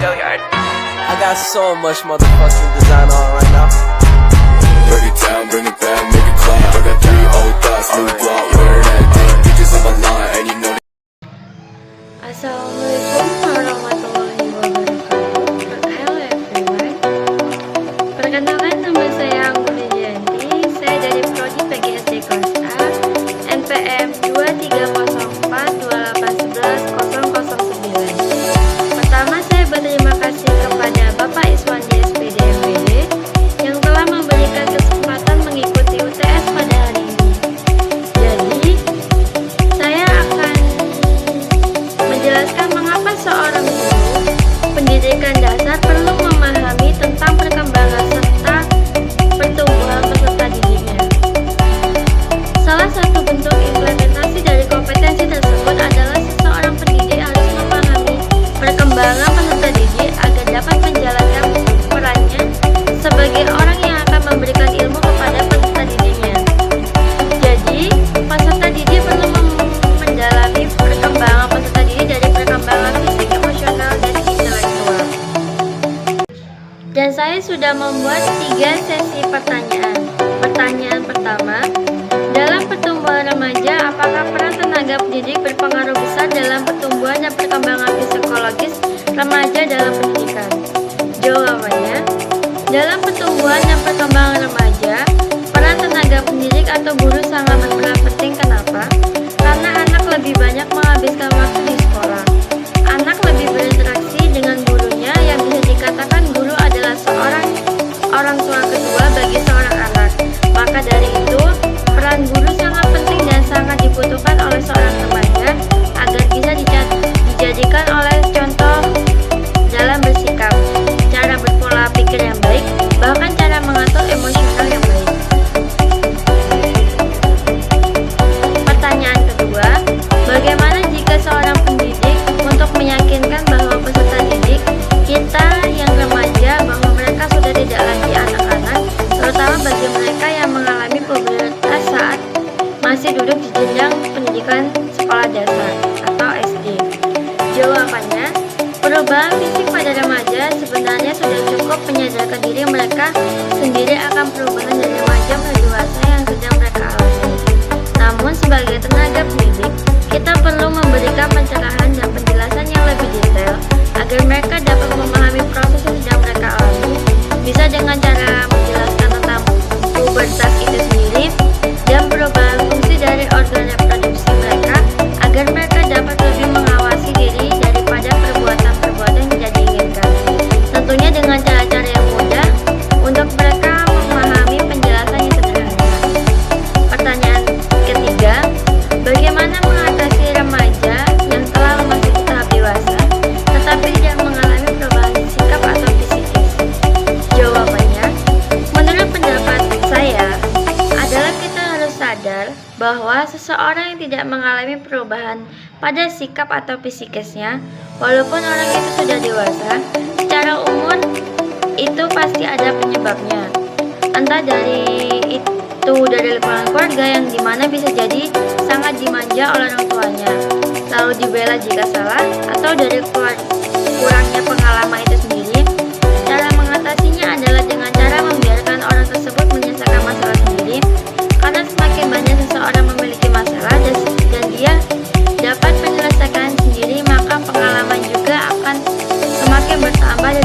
I got so much motherfucking design on right now. Break it down, bring it back, make it clap. I got 3 old thoughts, new guap, wear that thing. Bitches on my line, and you know. Assalamualaikum warahmatullahi wabarakatuh. Hello everyone. Perkenalkan, nama saya Anggun Yanti. Saya dari Prodi PGSD kelas A, NPM 23428110009. Pertama, saya berterima kasih kepada Bapak Iswandi SPD MPD yang telah memberikan kesempatan mengikuti UTS pada hari ini. Jadi, saya akan menjelaskan mengapa seorang guru pendidikan dasar perlu memahami tentang perkembangan serta pertumbuhan peserta didiknya. Salah satu bentuk implementasi dari kompetensi tersebut adalah seseorang pendidik harus memahami perkembangan peserta didik agar dapat menjalankan perannya sebagai orang yang akan memberikan ilmu kepada peserta didiknya. Jadi, peserta didik perlu mendalami perkembangan peserta didik dari perkembangan fisik, emosional, dan intelektual. Dan saya sudah membuat 3 sesi pertanyaan. Pertanyaan pertama, dalam pertumbuhan remaja, apakah peran tenaga pendidik berpengaruh besar dalam pertumbuhan dan perkembangan psikologis remaja dalam pendidikan? Jawabannya, dalam pertumbuhan dan perkembangan remaja, peran tenaga pendidik atau guru sangat berperan penting. Kenapa? Karena anak lebih banyak menghabiskan waktu di sekolah. Anak lebih berinteraksi dengan gurunya, yang bisa dikatakan guru adalah seorang orang tua kedua bagi seorang anak. Maka dari itu, peran guru sangat penting dan sangat dibutuhkan oleh seorang remaja agar bisa dijadikan oleh contoh dalam bersikap, cara berpola pikir yang baik, bahkan cara mengatur emosional yang baik. Pertanyaan kedua, bagaimana jika seorang pendidik untuk meyakinkan bahwa peserta didik kita yang remaja bahwa mereka sudah tidak lagi anak-anak, terutama bagi mereka yang mengalami pubertas saat masih duduk di jenjang pendidikan sekolah dasar atau SD? Jawabannya, perubahan fisik pada remaja sebenarnya sudah cukup menyadarkan diri mereka sendiri akan perubahan dari remaja menuju dewasa yang sedang mereka alami. Namun sebagai tenaga pendidik, kita perlu memberikan pencerahan dan penjelasan yang lebih detail agar mereka dapat memahami proses yang sedang mereka alami, bisa dengan cara menjelaskan tentang pubertas itu sendiri dan perubahan fungsi dari organ reproduksi mereka agar mereka dapat lebih mengawasi diri daripada perbuatan-perbuatan yang tidak diinginkan. Tentunya dengan cara-cara yang mudah untuk mereka memahami penjelasan yang sederhana. Pertanyaan ketiga, bagaimana mengatasi remaja yang telah memasuki tahap dewasa tetapi tidak mengalami perubahan sikap atau psikis? Jawabannya, menurut pendapat saya adalah kita harus sadar bahwa seseorang yang tidak mengalami perubahan pada sikap atau psikisnya, walaupun orang itu sudah dewasa, secara umur itu pasti ada penyebabnya. Entah dari lingkungan keluarga yang dimana bisa jadi sangat dimanja oleh orang tuanya, lalu dibela jika salah, atau dari kurangnya pengalaman itu sendiri. Cara mengatasinya adalah dengan cara membiarkan orang tersebut menyelesaikan masalah sendiri, karena semakin banyak seseorang memiliki masalah dan dia dapat menyelesaikan sendiri, maka pengalaman juga akan semakin bertambah dan